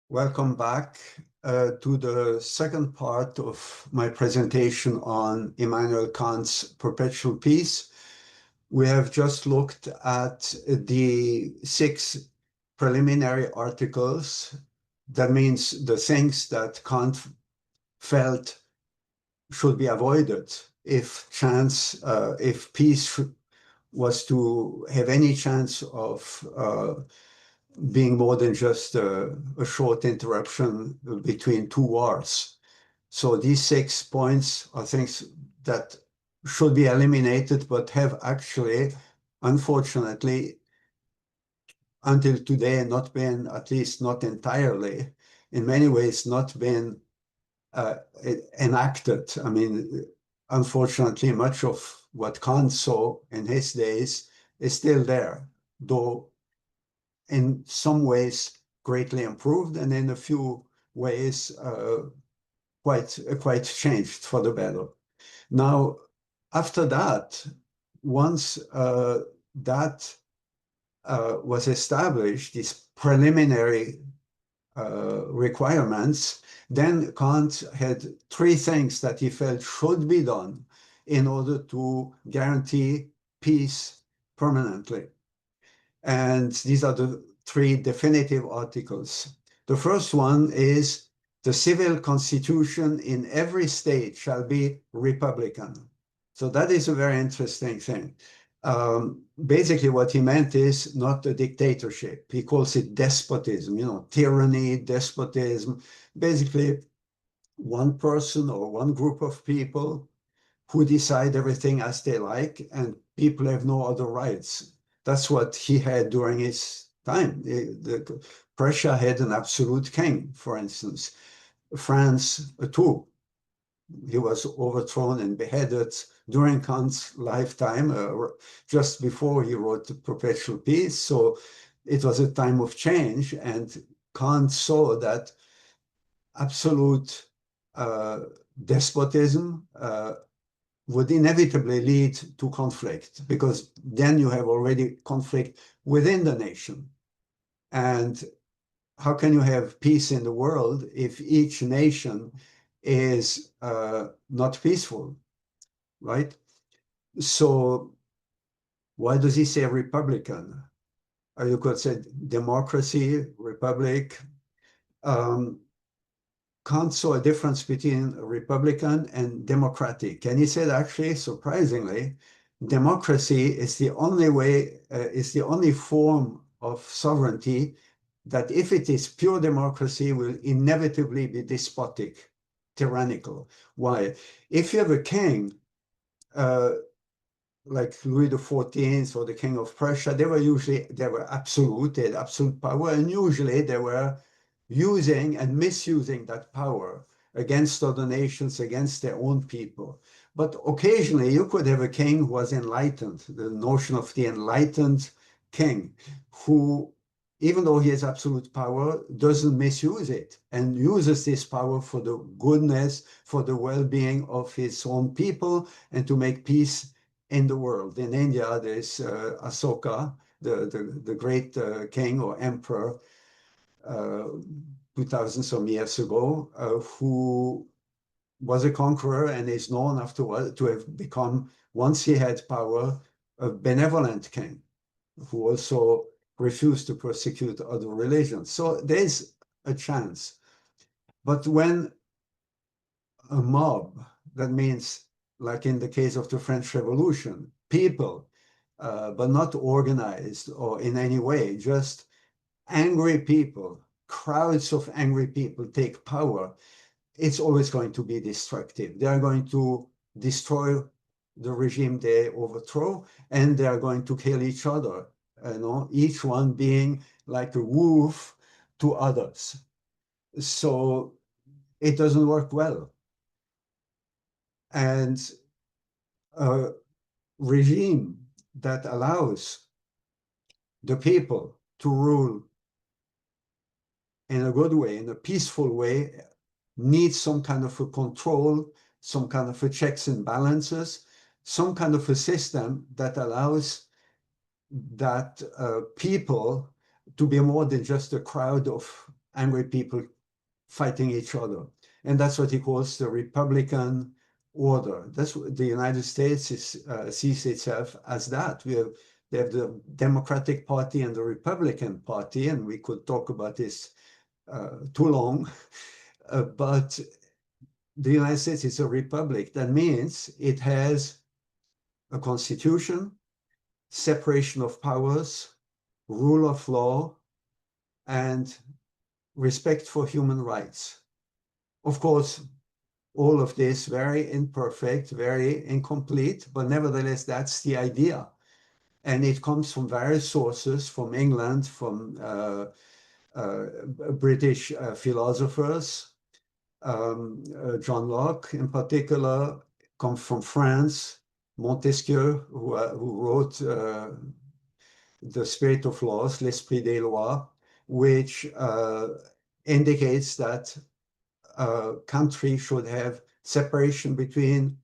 Welcome back to the second part of my presentation on Immanuel Kant's Perpetual Peace. We have just looked at the 6 preliminary articles. That means the things that Kant felt should be avoided if peace was to have any chance of being more than just a short interruption between two wars. So these 6 points are things that should be eliminated, but have actually, unfortunately, until today, not been, at least not entirely, in many ways, not been uh, enacted. I mean, unfortunately, much of what Kant saw in his days is still there, though in some ways greatly improved, and in a few ways quite changed for the better. Now, after that, once that was established, these preliminary requirements, then Kant had 3 things that he felt should be done in order to guarantee peace permanently. And these are the 3 definitive articles. The first one is the civil constitution in every state shall be republican. So that is a very interesting thing. Basically, what he meant is not a dictatorship. He calls it despotism, tyranny, despotism. Basically, one person or one group of people who decide everything as they like, and people have no other rights. That's what he had during his time. Prussia had an absolute king, for instance. France, too. He was overthrown and beheaded during Kant's lifetime, just before he wrote the Perpetual Peace. So it was a time of change, and Kant saw that absolute despotism would inevitably lead to conflict, because then you have already conflict within the nation. And how can you have peace in the world if each nation is not peaceful, right? So why does he say Republican? Or you could say democracy, republic. Kant saw a difference between Republican and democratic. And he said, actually, surprisingly, democracy is the only way, is the only form of sovereignty that, if it is pure democracy, will inevitably be despotic, tyrannical. Why? If you have a king, like Louis XIV or the King of Prussia, they were absolute, they had absolute power, and usually they were using and misusing that power against other nations, against their own people. But occasionally you could have a king who was enlightened, the notion of the enlightened king, who, even though he has absolute power, doesn't misuse it and uses this power for the goodness, for the well-being of his own people, and to make peace in the world. In India, there's Asoka, the great king or emperor, 2000 some years ago, who was a conqueror and is known afterward to have become, once he had power, a benevolent king who also refused to persecute other religions. So there's a chance. But when a mob, that means, like in the case of the French Revolution, people, but not organized or in any way, just angry people, crowds of angry people take power, it's always going to be destructive. They are going to destroy the regime they overthrow, and they are going to kill each other, each one being like a wolf to others. So it doesn't work well. And a regime that allows the people to rule in a good way, in a peaceful way, needs some kind of a control, some kind of a checks and balances, some kind of a system that allows that people to be more than just a crowd of angry people fighting each other. And that's what he calls the Republican order. That's what the United States sees itself as that. They have the Democratic Party and the Republican Party, and we could talk about this too long. But the United States is a republic. That means it has a constitution, separation of powers, rule of law, and respect for human rights. Of course, all of this very imperfect, very incomplete, but nevertheless, that's the idea. And it comes from various sources, from England, from British philosophers, John Locke in particular, comes from France, Montesquieu, who wrote The Spirit of Laws, L'Esprit des Lois, which indicates that a country should have separation between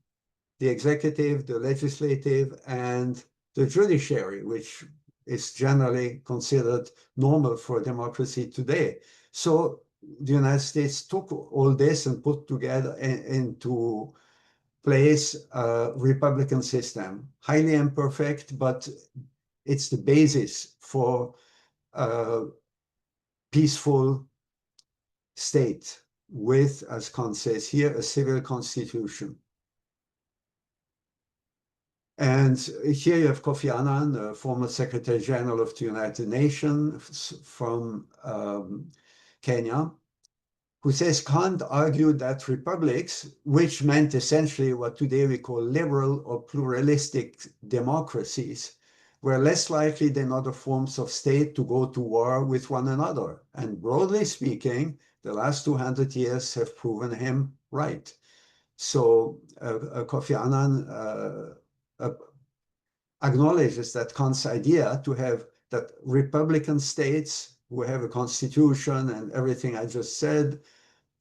the executive, the legislative, and the judiciary, which is generally considered normal for a democracy today. So the United States took all this and put together into place a republican system, highly imperfect, but it's the basis for a peaceful state with, as Kant says here, a civil constitution. And here you have Kofi Annan, former Secretary General of the United Nations from Kenya, who says Kant argued that republics, which meant essentially what today we call liberal or pluralistic democracies, were less likely than other forms of state to go to war with one another. And broadly speaking, the last 200 years have proven him right. So Kofi Annan acknowledges that Kant's idea to have that republican states who have a constitution and everything I just said,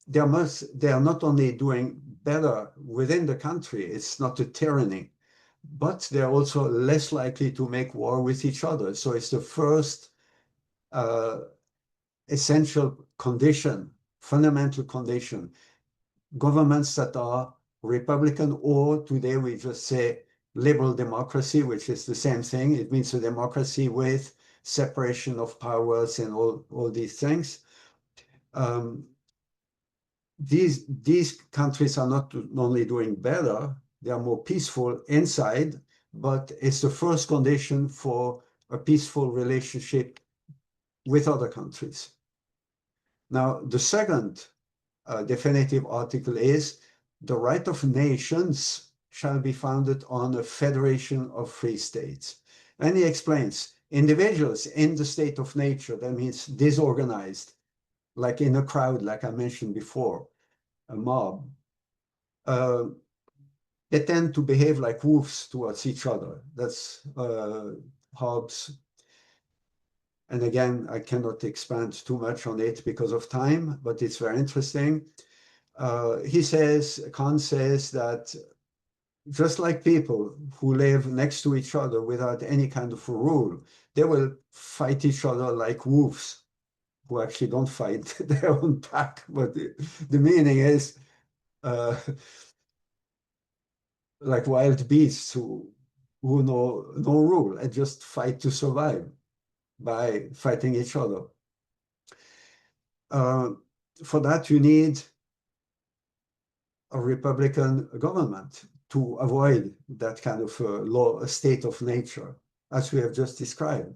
they are not only doing better within the country, it's not a tyranny, but they're also less likely to make war with each other. So it's the first essential condition, fundamental condition. Governments that are republican, or today we just say liberal democracy, which is the same thing. It means a democracy with separation of powers and all these things. These countries are not only doing better, they are more peaceful inside, but it's the first condition for a peaceful relationship with other countries. Now, the second definitive article is the right of nations shall be founded on a federation of free states. And he explains individuals in the state of nature, that means disorganized, like in a crowd, like I mentioned before, a mob, they tend to behave like wolves towards each other. That's Hobbes. And again, I cannot expand too much on it because of time, but it's very interesting. Kant says that just like people who live next to each other without any kind of a rule, they will fight each other like wolves who actually don't fight their own pack. But the meaning is like wild beasts who know no rule and just fight to survive by fighting each other. For that, you need a republican government to avoid that kind of law, a state of nature, as we have just described.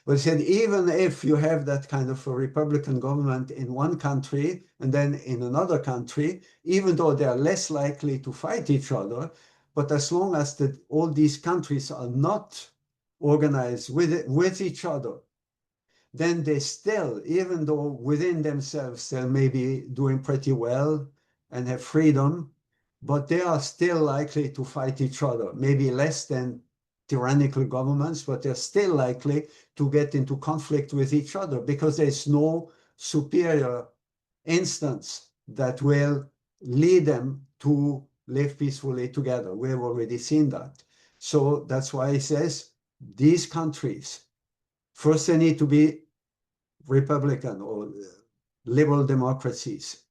But he said, even if you have that kind of a republican government in one country and then in another country, even though they are less likely to fight each other, but as long as all these countries are not organized with each other, then they still, even though within themselves they may be doing pretty well and have freedom, but they are still likely to fight each other, maybe less than tyrannical governments, but they're still likely to get into conflict with each other because there's no superior instance that will lead them to live peacefully together. We have already seen that. So that's why he says these countries, first they need to be republican or liberal democracies.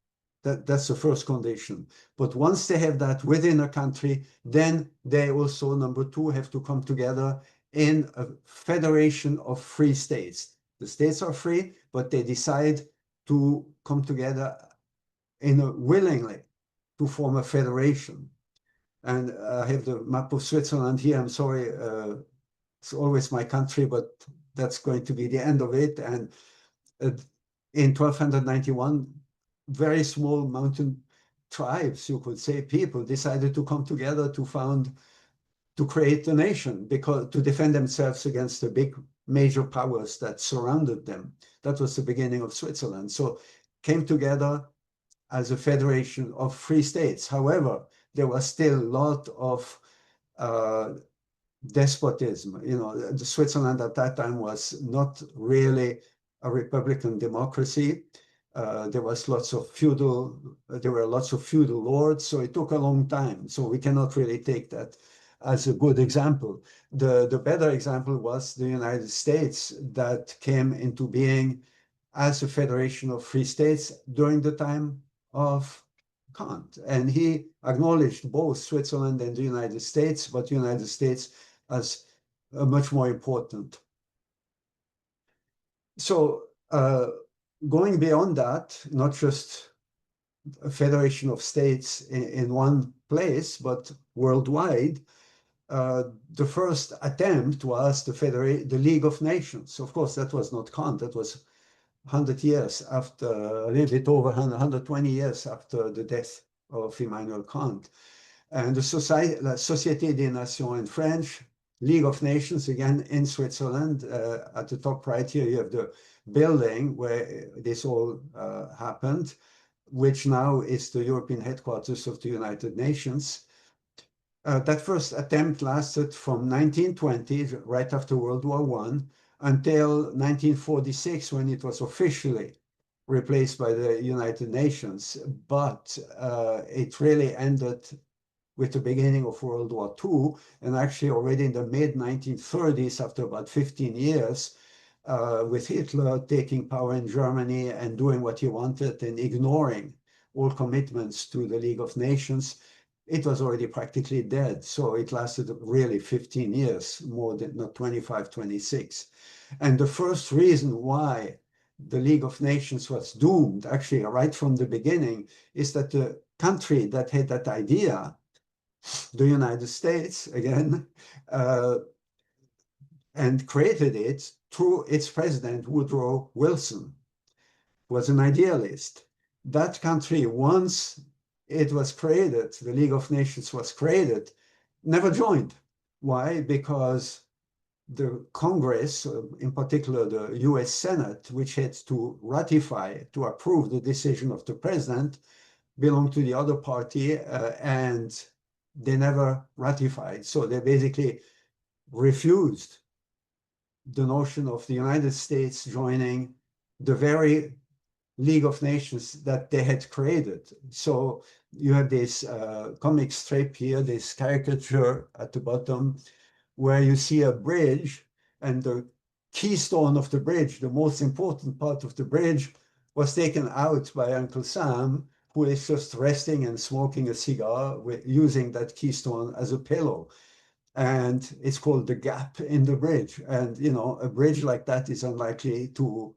That's the first condition. But once they have that within a country, then they also, number two, have to come together in a federation of free states. The states are free, but they decide to come together willingly to form a federation. And I have the map of Switzerland here. I'm sorry, it's always my country, but that's going to be the end of it. And in 1291, very small mountain tribes, you could say, people decided to come together to create a nation, because to defend themselves against the big major powers that surrounded them. That was the beginning of Switzerland. So came together as a federation of free states. However, there was still a lot of despotism. You know, the Switzerland at that time was not really a republican democracy. There were lots of feudal lords, so it took a long time. So we cannot really take that as a good example. The better example was the United States, that came into being as a federation of free states during the time of Kant. And he acknowledged both Switzerland and the United States, but the United States as much more important. So going beyond that, not just a federation of states in one place, but worldwide, the first attempt was the League of Nations. Of course, that was not Kant. That was 100 years after, a little bit over 120 years after the death of Immanuel Kant. And the Société des Nations in French, League of Nations, again in Switzerland. At the top right here, you have the building where this all happened, which now is the European headquarters of the United Nations. That first attempt lasted from 1920, right after World War I, until 1946, when it was officially replaced by the United Nations. But it really ended with the beginning of World War II, and actually already in the mid-1930s, after about 15 years, with Hitler taking power in Germany and doing what he wanted and ignoring all commitments to the League of Nations, it was already practically dead. So it lasted really 15 years, more than not 25, 26. And the first reason why the League of Nations was doomed, actually right from the beginning, is that the country that had that idea, the United States, again, and created it through its president, Woodrow Wilson, was an idealist. That country, once it was created, the League of Nations was created, never joined. Why? Because the Congress, in particular the US Senate, which had to ratify, to approve the decision of the president, belonged to the other party, and they never ratified. So they basically refused the notion of the United States joining the very League of Nations that they had created. So you have this comic strip here, this caricature at the bottom, where you see a bridge, and the keystone of the bridge, the most important part of the bridge, was taken out by Uncle Sam, who is just resting and smoking a cigar, using that keystone as a pillow. And it's called the gap in the bridge. And, you know, a bridge like that is unlikely to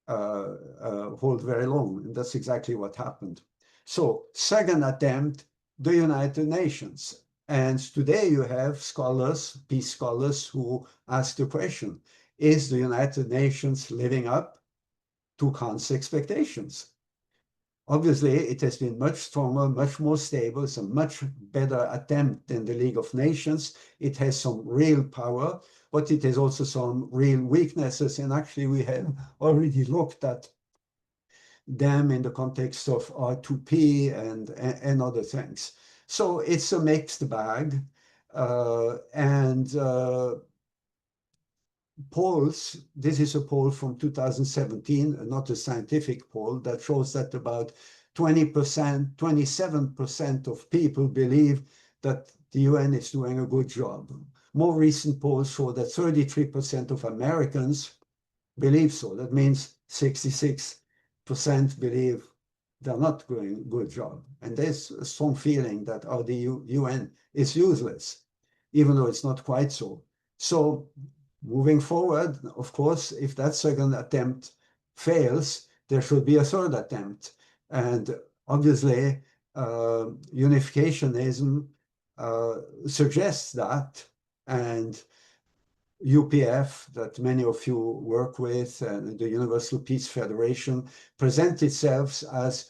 hold very long. And that's exactly what happened. So second attempt, the United Nations. And today you have scholars, peace scholars, who ask the question, is the United Nations living up to Kant's expectations? Obviously, it has been much stronger, much more stable. It's a much better attempt than the League of Nations. It has some real power, but it has also some real weaknesses. And actually, we have already looked at them in the context of R2P and other things. So it's a mixed bag. Polls, this is a poll from 2017, not a scientific poll, that shows that about 20%, 27% of people believe that the UN is doing a good job. More recent polls show that 33% of Americans believe so. That means 66 believe they're not doing a good job. And there's a strong feeling that the UN is useless, even though it's not quite so. So moving forward, of course, if that second attempt fails, there should be a third attempt. And obviously, unificationism suggests that, and UPF, that many of you work with, and the Universal Peace Federation, present itself as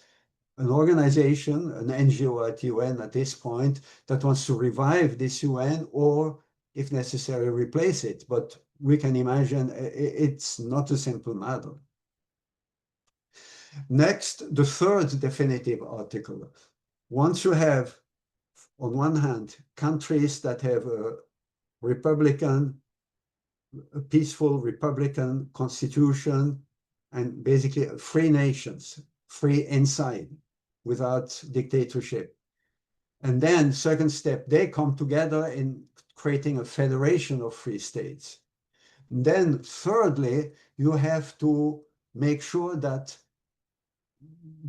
an organization, an NGO at UN at this point, that wants to revive this UN or, if necessary, replace it. But we can imagine it's not a simple matter. Next, the third definitive article. Once you have, on one hand, countries that have a peaceful Republican constitution, and basically free nations, free inside, without dictatorship. And then, second step, they come together in creating a federation of free states. And then, thirdly, you have to make sure that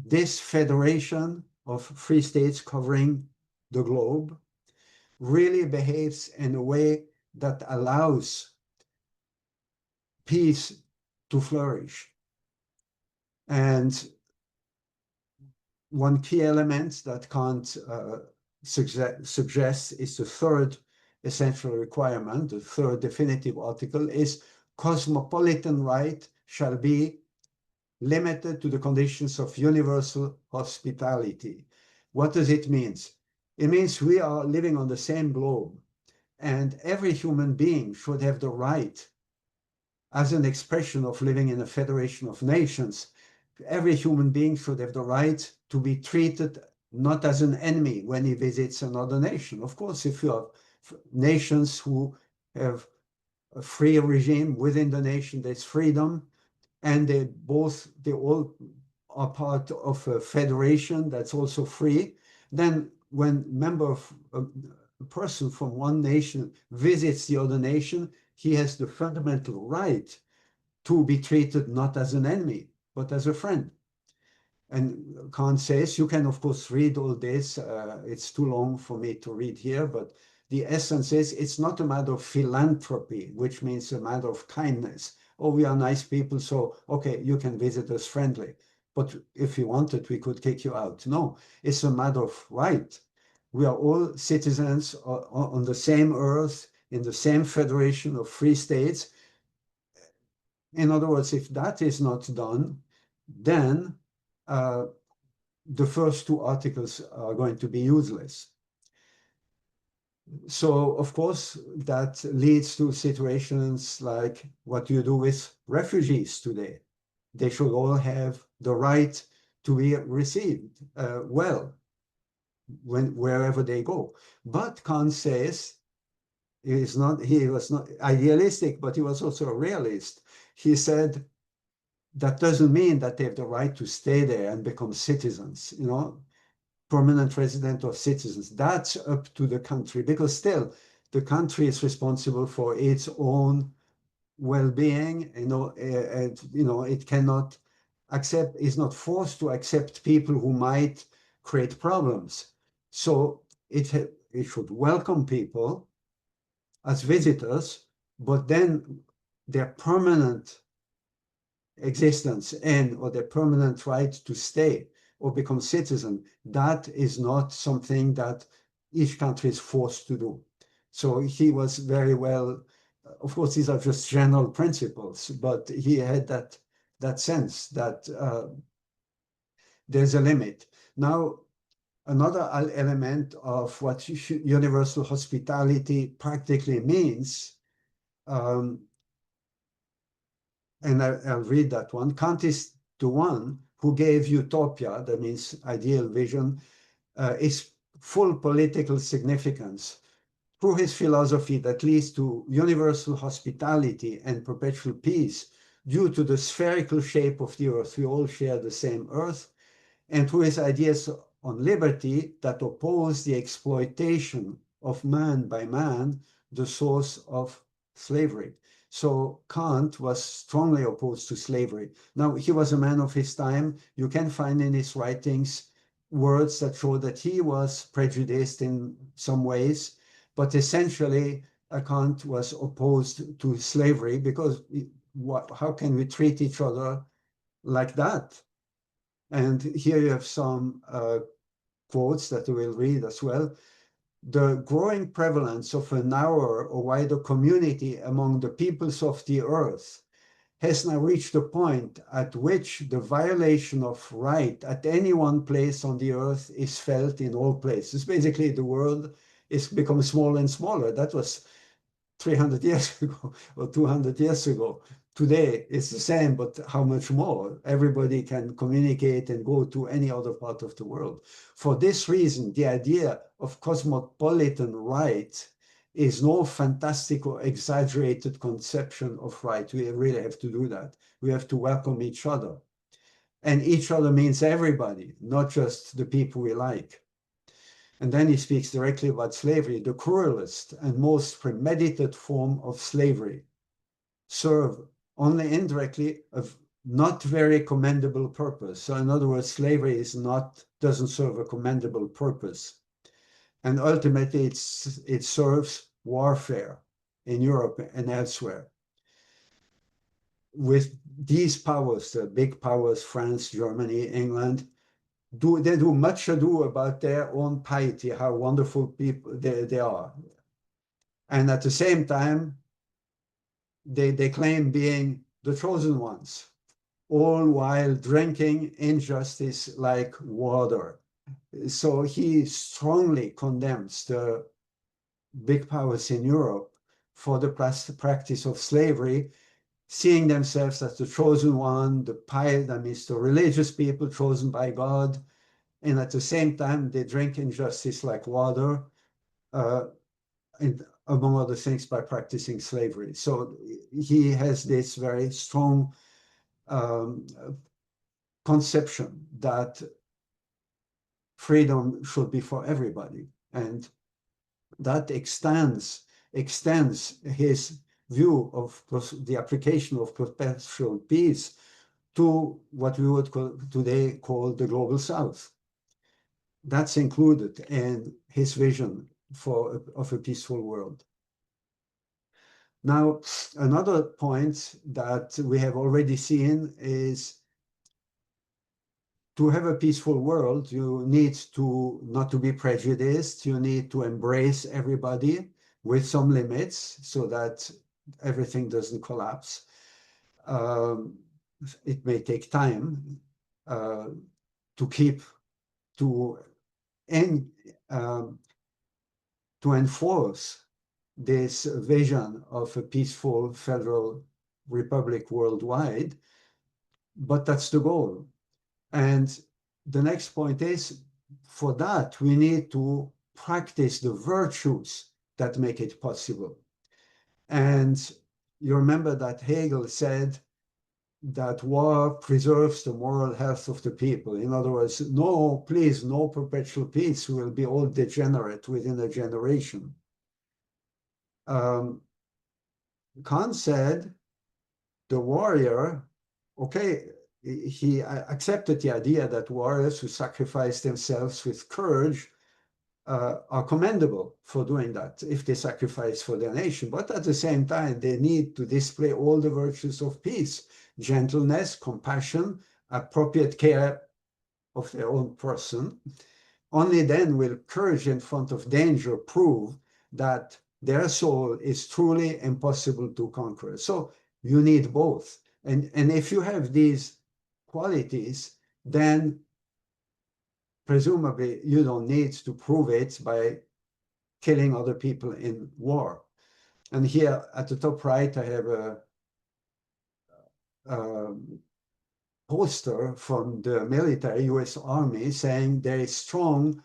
this federation of free states covering the globe really behaves in a way that allows peace to flourish. And one key element that Kant suggests is the third essential requirement, the third definitive article, is cosmopolitan right shall be limited to the conditions of universal hospitality. What does it mean? It means we are living on the same globe, and every human being should have the right, as an expression of living in a federation of nations, every human being should have the right to be treated not as an enemy when he visits another nation. Of course, if you have nations who have a free regime within the nation, there's freedom, and they all are part of a federation that's also free. Then when a person from one nation visits the other nation, he has the fundamental right to be treated not as an enemy, but as a friend. And Kant says, you can of course read all this, it's too long for me to read here, but the essence is it's not a matter of philanthropy, which means a matter of kindness. Oh, we are nice people, so okay, you can visit us friendly. But if you wanted, we could kick you out. No, it's a matter of right. We are all citizens on the same earth, in the same federation of free states. In other words, if that is not done, then the first two articles are going to be useless. So, of course, that leads to situations like what do you do with refugees today? They should all have the right to be received well wherever they go. But Kant says he was not idealistic, but he was also a realist. He said that doesn't mean that they have the right to stay there and become citizens, permanent resident or citizens. That's up to the country, because still the country is responsible for its own well-being. It cannot is not forced to accept people who might create problems. So it should welcome people as visitors, but then their permanent existence or their permanent right to stay or become citizen, that is not something that each country is forced to do. So he was very well, of course, these are just general principles, but he had that sense that there's a limit. Now, another element of what universal hospitality practically means, and I'll read that one. Kant is the one who gave utopia, that means ideal vision, its full political significance through his philosophy that leads to universal hospitality and perpetual peace due to the spherical shape of the earth. We all share the same earth, and through his ideas on liberty that oppose the exploitation of man by man, the source of slavery. So Kant was strongly opposed to slavery. Now, he was a man of his time. You can find in his writings words that show that he was prejudiced in some ways, but essentially, Kant was opposed to slavery because how can we treat each other like that? And here you have some quotes that we will read as well. The growing prevalence of a narrower or wider community among the peoples of the earth has now reached a point at which the violation of right at any one place on the earth is felt in all places. Basically, the world is become smaller and smaller. That was 300 years ago or 200 years ago. Today it's the same, but how much more? Everybody can communicate and go to any other part of the world. For this reason, the idea of cosmopolitan right is no fantastic or exaggerated conception of right. We really have to do that. We have to welcome each other. And each other means everybody, not just the people we like. And then he speaks directly about slavery, the cruelest and most premeditated form of slavery, serve only indirectly a not very commendable purpose. So in other words, slavery doesn't serve a commendable purpose. And ultimately it serves warfare in Europe and elsewhere. With these powers, the big powers, France, Germany, England, they do much ado about their own piety, how wonderful people they are. And at the same time, they claim being the chosen ones, all while drinking injustice like water. So he strongly condemns the big powers in Europe for the practice of slavery, seeing themselves as the chosen one, the pious, that means the religious people chosen by God, and at the same time they drink injustice like water, and among other things by practicing slavery. So he has this very strong conception that freedom should be for everybody, and that extends his view of the application of perpetual peace to what we would today call the global south. That's included in his vision of a peaceful world. Now, another point that we have already seen is to have a peaceful world, you need to not to be prejudiced. You need to embrace everybody with some limits so that everything doesn't collapse. It may take time to keep to en, to enforce this vision of a peaceful federal republic worldwide, but that's the goal. And the next point is, for that, we need to practice the virtues that make it possible. And you remember that Hegel said that war preserves the moral health of the people. In other words, no, please, no perpetual peace. We will be all degenerate within a generation. Kant said the warrior, okay, he accepted the idea that warriors who sacrifice themselves with courage are commendable for doing that if they sacrifice for their nation. But at the same time, they need to display all the virtues of peace, gentleness, compassion, appropriate care of their own person. Only then will courage in front of danger prove that their soul is truly impossible to conquer. So you need both. And if you have these qualities, then presumably you don't need to prove it by killing other people in war. And here at the top right, I have a poster from the military, US Army, saying there is strong,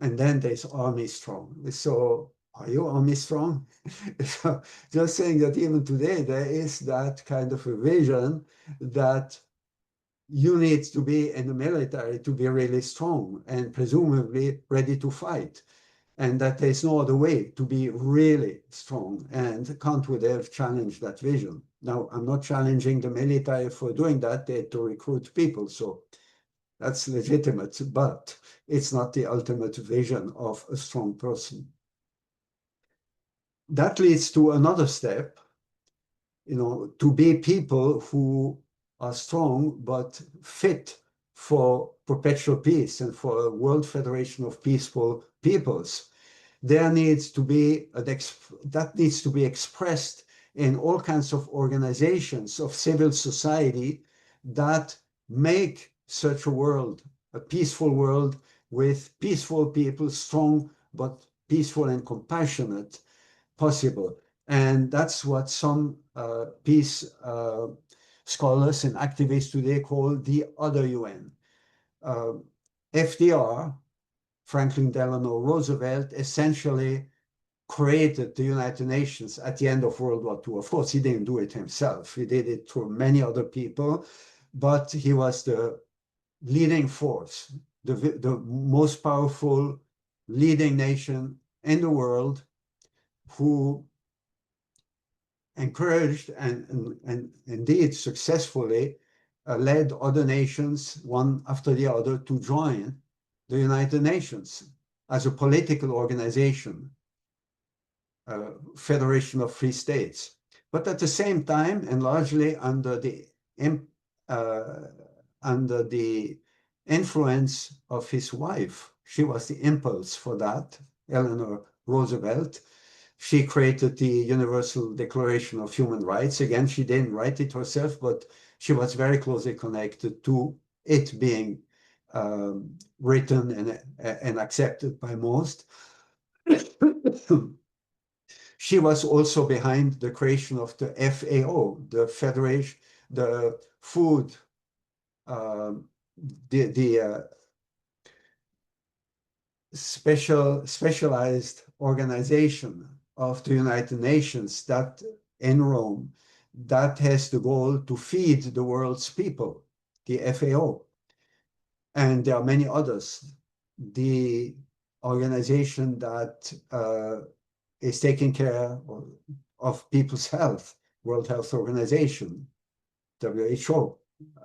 and then there's Army strong. So are you Army strong? So just saying that even today, there is that kind of a vision that you need to be in the military to be really strong and presumably ready to fight. and that there's no other way to be really strong. And Kant would have challenged that vision. Now, I'm not challenging the military for doing that. They had to recruit people, so that's legitimate, but it's not the ultimate vision of a strong person. That leads to another step, to be people who are strong but fit for perpetual peace and for a world federation of peaceful peoples. That needs to be expressed in all kinds of organizations of civil society that make such a world, a peaceful world with peaceful people, strong but peaceful and compassionate, possible. And that's what some peace scholars and activists today call the other UN. Uh, FDR, Franklin Delano Roosevelt, essentially created the United Nations at the end of World War II. Of course, he didn't do it himself. He did it through many other people, but he was the leading force, the most powerful leading nation in the world, who encouraged and indeed successfully led other nations, one after the other, to join the United Nations as a political organization, Federation of Free States. But at the same time, and largely uh, under the influence of his wife, she was the impulse for that, Eleanor Roosevelt. She created the Universal Declaration of Human Rights. Again, she didn't write it herself, but she was very closely connected to it being written and accepted by most. She was also behind the creation of the FAO, the Federation, the Food, the specialized organization of the United Nations that in Rome that has the goal to feed the world's people, the FAO. And there are many others. The organization that is taking care of people's health, World Health Organization, WHO.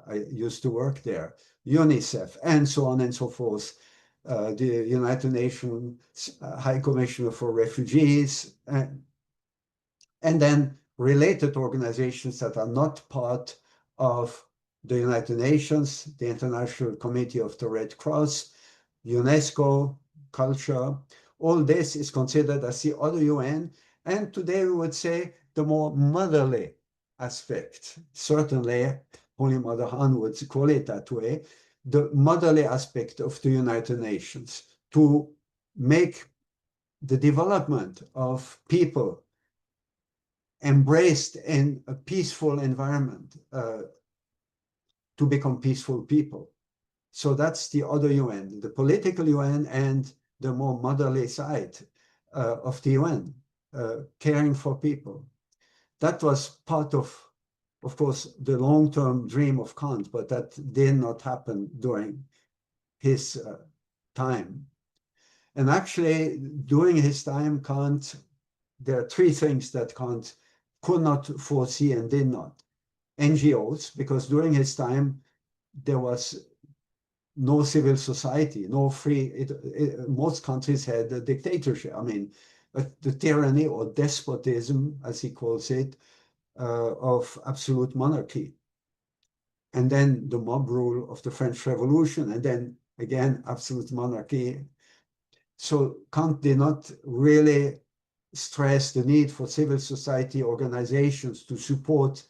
I used to work there, UNICEF, and so on and so forth. The United Nations High Commissioner for Refugees, and then related organizations that are not part of the United Nations, the International Committee of the Red Cross, UNESCO, culture. All this is considered as the other UN, and today we would say the more motherly aspect. Certainly, Holy Mother Han would call it that way, the motherly aspect of the United Nations, to make the development of people embraced in a peaceful environment to become peaceful people. So that's the other UN, the political UN and the more motherly side of the UN, caring for people. That was part of course, the long-term dream of Kant, but that did not happen during his time. And actually, during his time, Kant, there are three things that Kant could not foresee and did not. NGOs, because during his time, there was no civil society, no free, most countries had a dictatorship. I mean, the tyranny or despotism, as he calls it, of absolute monarchy. And then the mob rule of the French Revolution, and then again, absolute monarchy. So Kant did not really stress the need for civil society organizations to support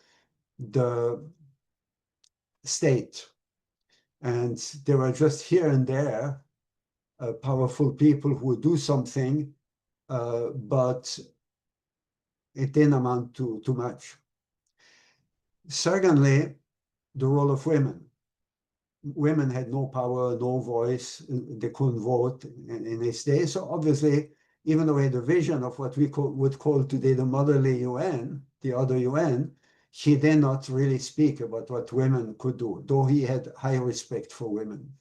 the state. And there were just here and there powerful people who would do something, but it didn't amount to too much. Secondly, the role of women. Women had no power, no voice, they couldn't vote in his day. So obviously, even though he had a vision of what we would call today the motherly UN, the other UN, he did not really speak about what women could do, though he had high respect for women.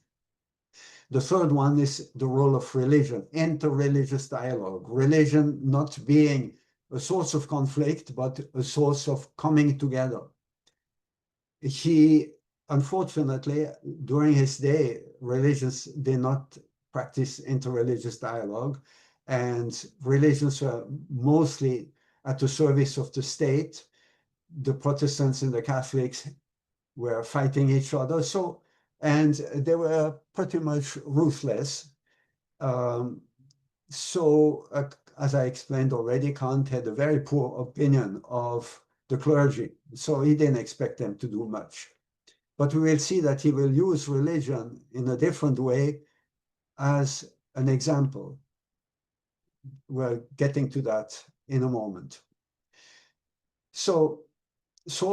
The third one is the role of religion, interreligious dialogue, religion not being a source of conflict, but a source of coming together. He, unfortunately, during his day, religions did not practice interreligious dialogue, and religions were mostly at the service of the state. The Protestants and the Catholics were fighting each other. So, and they were pretty much ruthless. Um, as I explained already, Kant had a very poor opinion of the clergy. So he didn't expect them to do much. But we will see that he will use religion in a different way as an example. We're getting to that in a moment. So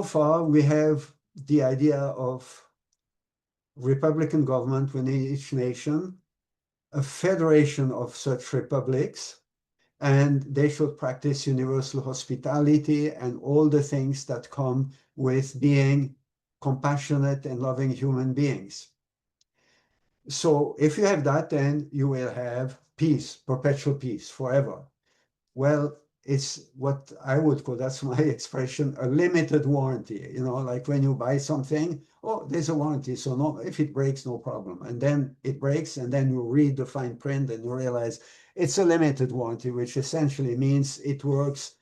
far we have the idea of republican government within each nation, a federation of such republics, and they should practice universal hospitality and all the things that come with being compassionate and loving human beings. So if you have that, then you will have peace, perpetual peace, forever. Well, it's what I would call, that's my expression, a limited warranty. You know, like when you buy something, oh, there's a warranty, so no, if it breaks, no problem. And then it breaks, and then you read the fine print and you realize it's a limited warranty, which essentially means it works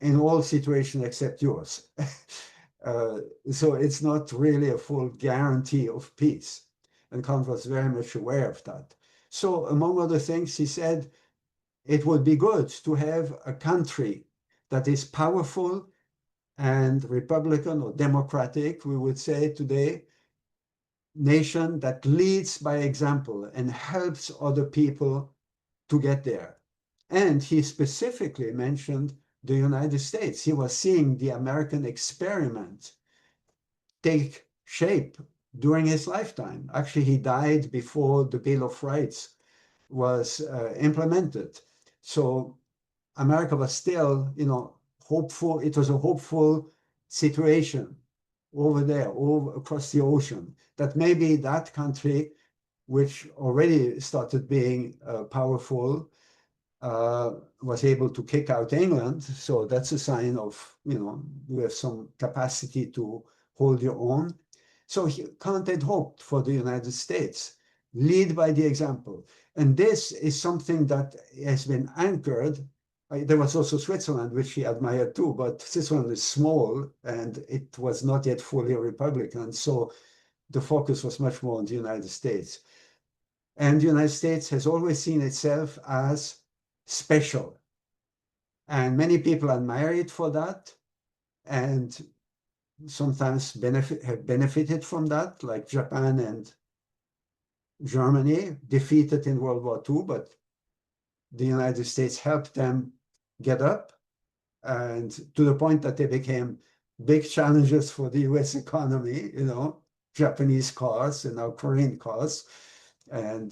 in all situations except yours. So it's not really a full guarantee of peace. And Kant was very much aware of that. So among other things, he said, it would be good to have a country that is powerful and republican or democratic, we would say today, nation that leads by example and helps other people to get there. And he specifically mentioned the United States. He was seeing the American experiment take shape during his lifetime. Actually, he died before the Bill of Rights was implemented. So America was still, hopeful. It was a hopeful situation over there, over across the ocean, that maybe that country, which already started being powerful, was able to kick out England. So that's a sign of, you have some capacity to hold your own. So Kant had hoped for the United States, lead by the example. And this is something that has been anchored. There was also Switzerland, which he admired too, but Switzerland is small and it was not yet fully Republican. So the focus was much more on the United States. And the United States has always seen itself as special. And many people admire it for that and sometimes have benefited from that, like Japan and Germany, defeated in World War II, but the United States helped them get up, and to the point that they became big challenges for the US economy, Japanese cars and now Korean cars. And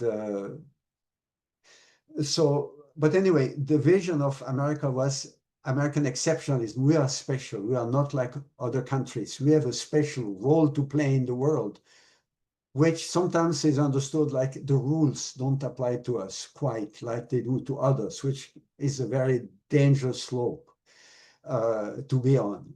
but anyway, the vision of America was American exceptionalism. We are special. We are not like other countries. We have a special role to play in the world, which sometimes is understood like the rules don't apply to us quite like they do to others, which is a very dangerous slope to be on.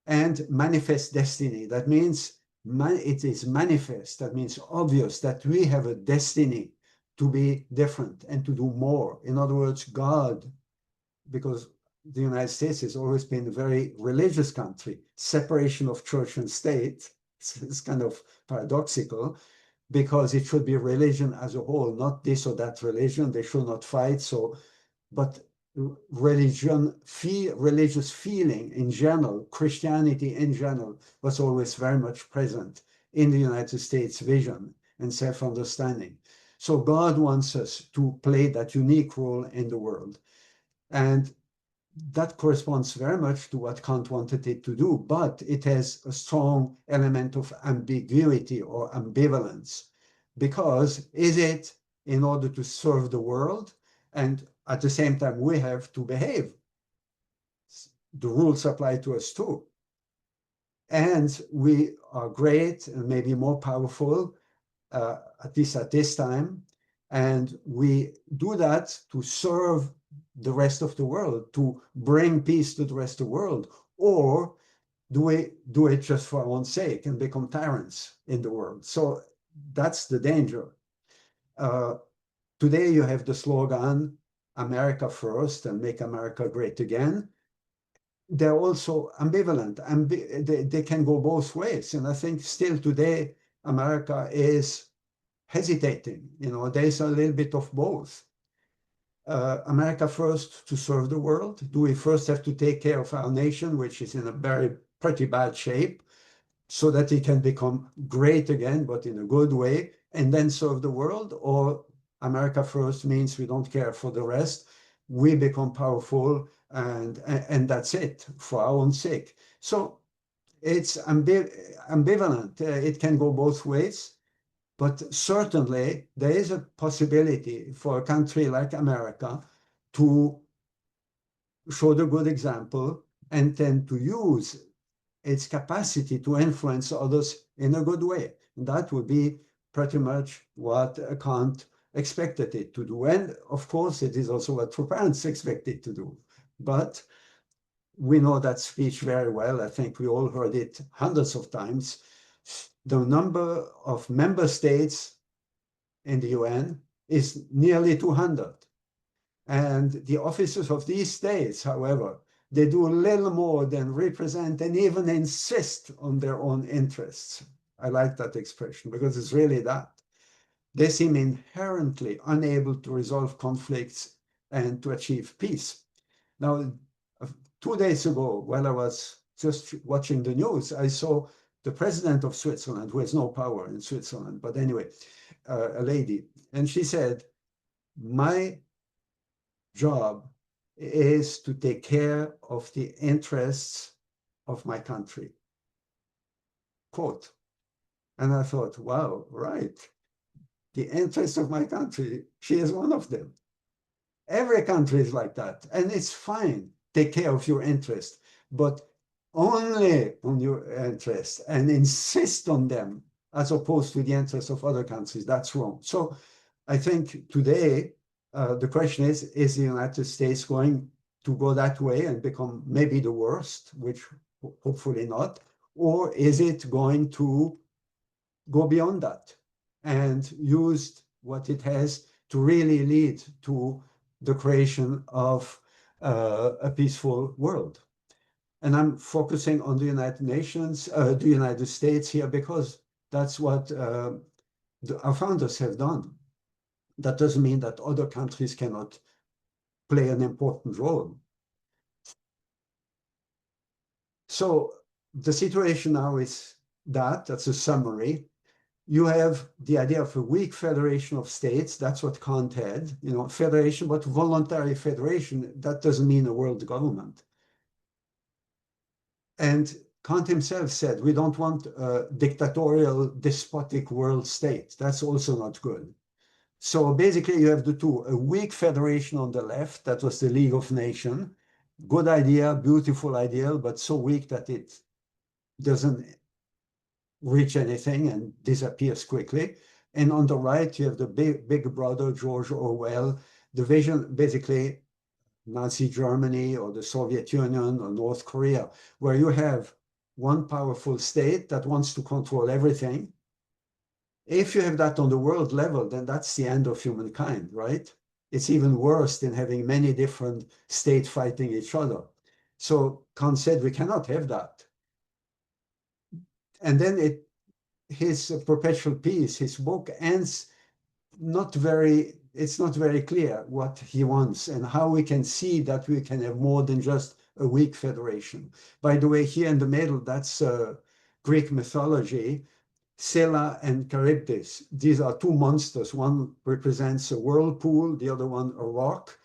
And manifest destiny. That means it is manifest. That means obvious that we have a destiny to be different and to do more. In other words, God, because the United States has always been a very religious country, separation of church and state. It's kind of paradoxical, because it should be religion as a whole, not this or that religion. They should not fight. But religious feeling in general, Christianity in general, was always very much present in the United States vision and self-understanding. So God wants us to play that unique role in the world. And that corresponds very much to what Kant wanted it to do, but it has a strong element of ambiguity or ambivalence, because is it in order to serve the world, and at the same time we have to behave? The rules apply to us too. And we are great and maybe more powerful at least at this time. And we do that to serve the rest of the world, to bring peace to the rest of the world, or do we do it just for our own sake and become tyrants in the world? So that's the danger. Today you have the slogan, America first and make America great again. They're also ambivalent. They can go both ways. And I think still today, America is hesitating. There's a little bit of both. America first to serve the world. Do we first have to take care of our nation, which is in a pretty bad shape, so that it can become great again, but in a good way, and then serve the world? Or America first means we don't care for the rest. We become powerful, and that's it for our own sake. So it's ambivalent. It can go both ways. But certainly, there is a possibility for a country like America to show the good example and then to use its capacity to influence others in a good way. And that would be pretty much what Kant expected it to do. And of course, it is also what parents expect it to do. But we know that speech very well. I think we all heard it hundreds of times. The number of member states in the UN is nearly 200. And the officers of these states, however, they do little more than represent and even insist on their own interests. I like that expression because it's really that. They seem inherently unable to resolve conflicts and to achieve peace. Now, 2 days ago, while I was just watching the news, I saw the president of Switzerland, who has no power in Switzerland, but anyway, a lady, and she said, my job is to take care of the interests of my country. Quote. And I thought, wow, right. The interests of my country, she is one of them. Every country is like that. And it's fine. Take care of your interests, but only on your interests and insist on them as opposed to the interests of other countries. That's wrong. So I think today, the question is the United States going to go that way and become maybe the worst, which hopefully not, or is it going to go beyond that and use what it has to really lead to the creation of a peaceful world? And I'm focusing on the United Nations, the United States here, because that's what our founders have done. That doesn't mean that other countries cannot play an important role. So the situation now is that's a summary. You have the idea of a weak federation of states. That's what Kant had, federation, but voluntary federation. That doesn't mean a world government. And Kant himself said, we don't want a dictatorial, despotic world state. That's also not good. So basically you have the two, a weak federation on the left, that was the League of Nations. Good idea, beautiful ideal, but so weak that it doesn't reach anything and disappears quickly. And on the right, you have the big brother, George Orwell, the vision, basically Nazi Germany or the Soviet Union or North Korea, where you have one powerful state that wants to control everything. If you have that on the world level, then that's the end of humankind, right? It's even worse than having many different states fighting each other. So Kant said we cannot have that. And then his Perpetual Peace, his book ends it's not very clear what he wants and how we can see that we can have more than just a weak federation. By the way, here in the middle, that's Greek mythology. Scylla and Charybdis. These are two monsters. One represents a whirlpool, the other one a rock.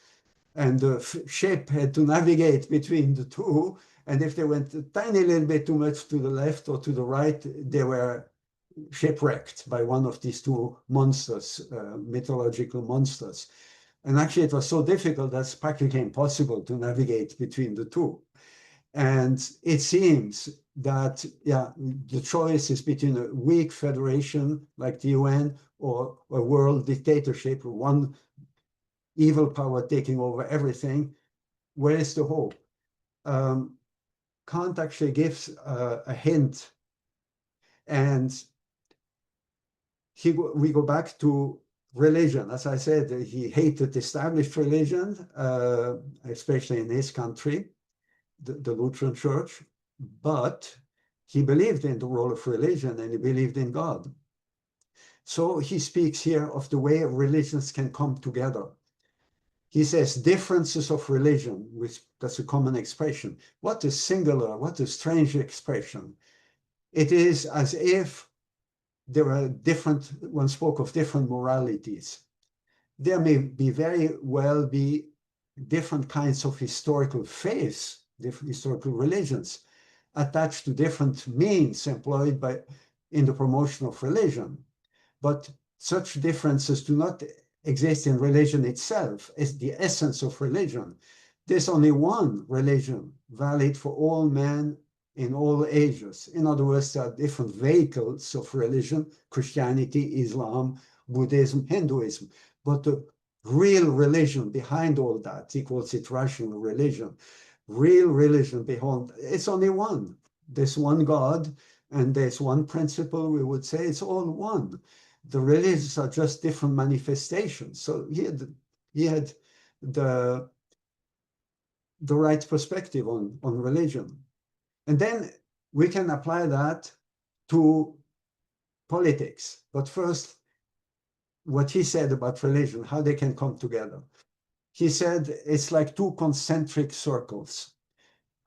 And the ship had to navigate between the two. And if they went a tiny little bit too much to the left or to the right, they were shipwrecked by one of these two monsters, mythological monsters. And actually, it was so difficult that it's practically impossible to navigate between the two. And it seems that, yeah, the choice is between a weak federation like the UN or a world dictatorship, one evil power taking over everything. Where is the hope? Kant actually gives a hint, and we go back to religion. As I said, he hated established religion, especially in his country, the Lutheran Church, but he believed in the role of religion and he believed in God. So he speaks here of the way religions can come together. He says differences of religion, which that's a common expression. What a singular, what a strange expression. It is as if there are different, one spoke of different moralities. There may be very well be different kinds of historical faiths, different historical religions attached to different means employed by in the promotion of religion. But such differences do not exist in religion itself as the essence of religion. There's only one religion valid for all men in all ages. In other words, there are different vehicles of religion, Christianity, Islam, Buddhism, Hinduism. But the real religion behind all that, he calls it rational religion, real religion behind, it's only one. There's one God and there's one principle, we would say it's all one. The religions are just different manifestations. So he had the right perspective on religion. And then we can apply that to politics. But first, what he said about religion, how they can come together. He said it's like two concentric circles.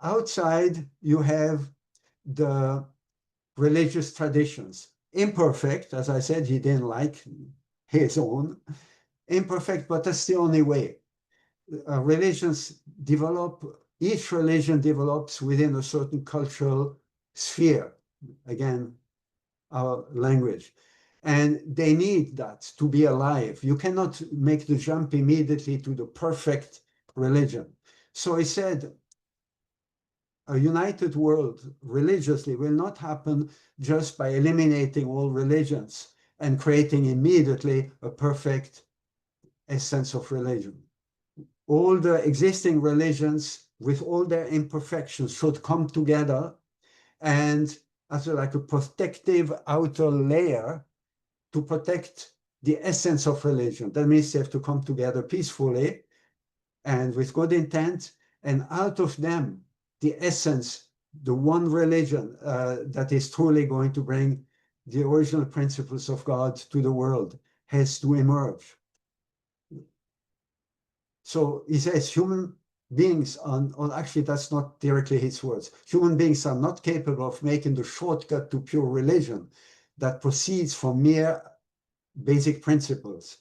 Outside, you have the religious traditions, imperfect, as I said, he didn't like his own, imperfect, but that's the only way. Religions develop, each religion develops within a certain cultural sphere, again, our language. And they need that to be alive. You cannot make the jump immediately to the perfect religion. So he said, a united world religiously will not happen just by eliminating all religions and creating immediately a perfect essence of religion. All the existing religions with all their imperfections should come together and as like a protective outer layer to protect the essence of religion. That means they have to come together peacefully and with good intent, and out of them, the essence, the one religion that is truly going to bring the original principles of God to the world has to emerge. So he says human beings are actually, that's not directly his words. Human beings are not capable of making the shortcut to pure religion that proceeds from mere basic principles,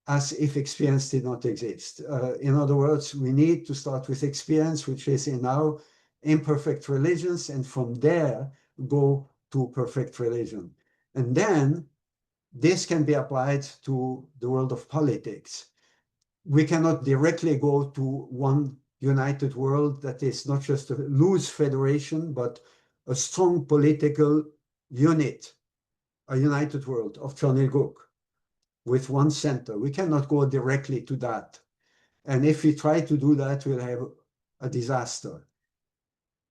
as if experience did not exist. In other words, we need to start with experience, which is in our imperfect religions, and from there go to perfect religion. And then this can be applied to the world of politics. We cannot directly go to one united world that is not just a loose federation, but a strong political unit, a united world of John Il-Guk with one center. We cannot go directly to that. And if we try to do that, we'll have a disaster.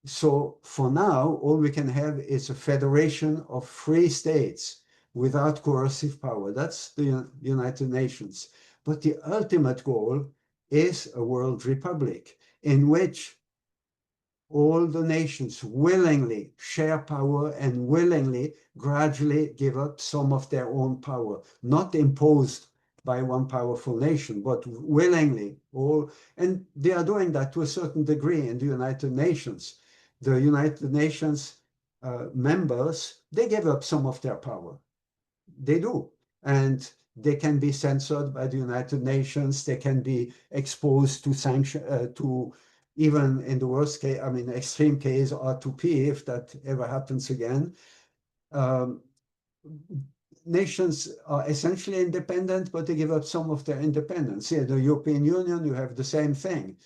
So for now, all we can have is a federation of free states without coercive power. That's the United Nations. But the ultimate goal is a world republic in which all the nations willingly share power and willingly gradually give up some of their own power, not imposed by one powerful nation, but willingly all, and they are doing that to a certain degree in the United Nations. The United Nations members, they give up some of their power. They do. And they can be censored by the United Nations. They can be exposed to sanction, to even in the worst case, I mean, extreme case, R2P, if that ever happens again. Nations are essentially independent, but they give up some of their independence. Here, the European Union, you have the same thing.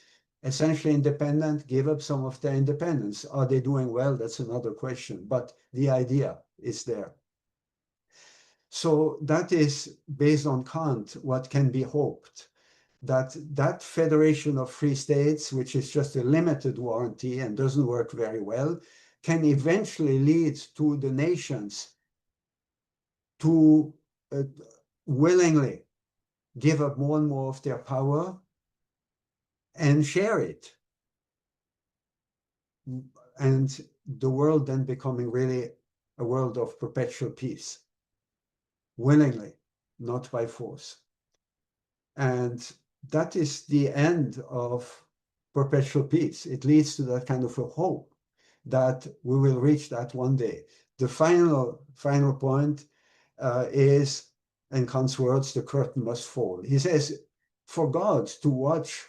essentially independent, give up some of their independence. Are they doing well? That's another question. But the idea is there. So that is based on Kant, what can be hoped. That federation of free states, which is just a limited warranty and doesn't work very well, can eventually lead to the nations to willingly give up more and more of their power and share it. And the world then becoming really a world of perpetual peace, willingly, not by force. And that is the end of perpetual peace. It leads to that kind of a hope that we will reach that one day. The final point is, in Kant's words, the curtain must fall. He says, for God to watch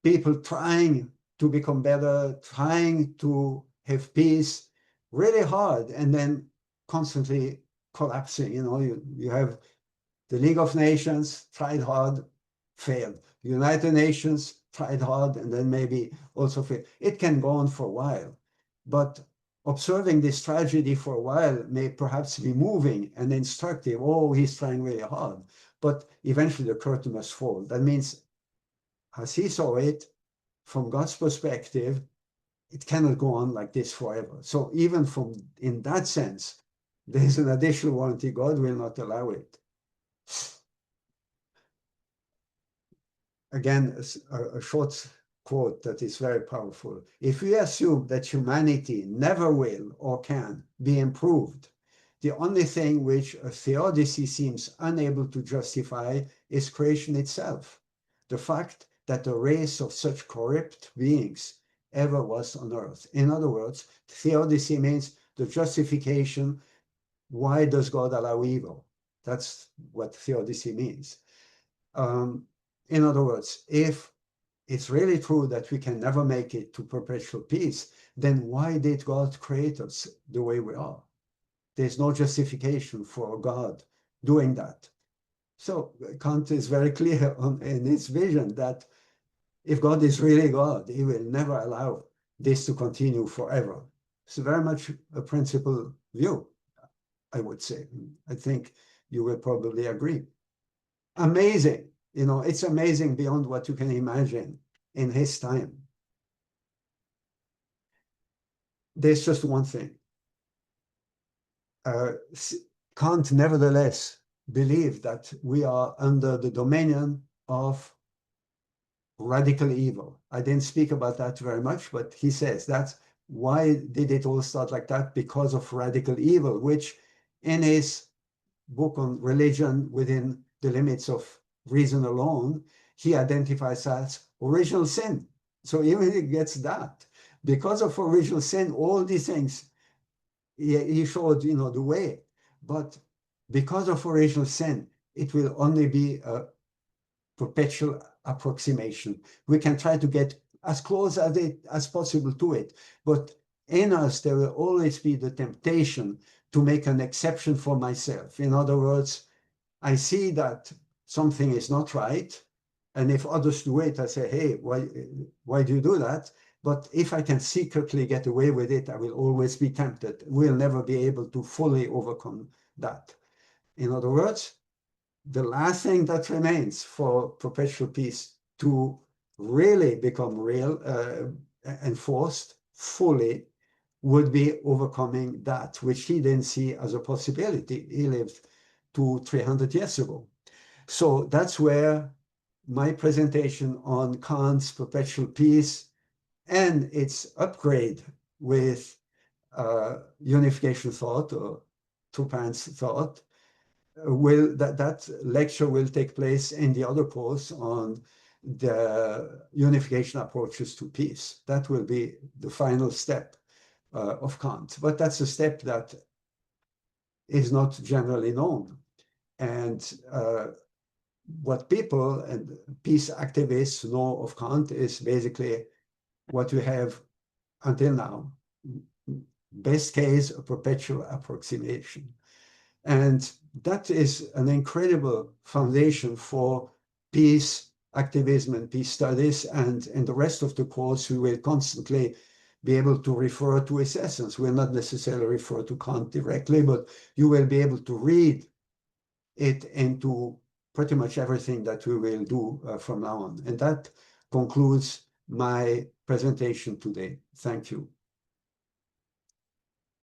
people trying to become better, trying to have peace, really hard, and then constantly collapsing. You have the League of Nations tried hard, failed. United Nations tried hard, and then maybe also failed. It can go on for a while, but observing this tragedy for a while may perhaps be moving and instructive. Oh, he's trying really hard, but eventually the curtain must fall. That means, as he saw it, from God's perspective, it cannot go on like this forever. So even in that sense, there's an additional warranty. God will not allow it. Again, a short quote that is very powerful. If we assume that humanity never will or can be improved, the only thing which a theodicy seems unable to justify is creation itself. The fact that a race of such corrupt beings ever was on earth. In other words, theodicy means the justification. Why does God allow evil? That's what theodicy means. In other words, if it's really true that we can never make it to perpetual peace, then why did God create us the way we are? There's no justification for God doing that. So Kant is very clear in his vision that if God is really God, he will never allow this to continue forever. It's very much a principled view, I would say. I think you will probably agree. Amazing. It's amazing beyond what you can imagine in his time. There's just one thing. Kant nevertheless believed that we are under the dominion of radical evil. I didn't speak about that very much, but he says that's why did it all start like that? Because of radical evil, which in his book on religion within the limits of reason alone, he identifies as original sin. So even he gets that. Because of original sin, all these things, he showed, the way. But because of original sin, it will only be a perpetual approximation. We can try to get as close as possible to it. But in us, there will always be the temptation to make an exception for myself. In other words, I see that something is not right. And if others do it, I say, hey, why do you do that? But if I can secretly get away with it, I will always be tempted. We'll never be able to fully overcome that. In other words, the last thing that remains for perpetual peace to really become real, enforced fully, would be overcoming that, which he didn't see as a possibility. He lived 200-300 years ago. So that's where my presentation on Kant's perpetual peace and its upgrade with unification thought or two parents thought that lecture will take place in the other course on the unification approaches to peace. That will be the final step of Kant. But that's a step that is not generally known. And what people and peace activists know of Kant is basically what we have until now. Best case, a perpetual approximation. And that is an incredible foundation for peace activism and peace studies. And in the rest of the course, we will constantly be able to refer to his essence. We'll not necessarily refer to Kant directly, but you will be able to read it into pretty much everything that we will do from now on. And that concludes my presentation today. Thank you.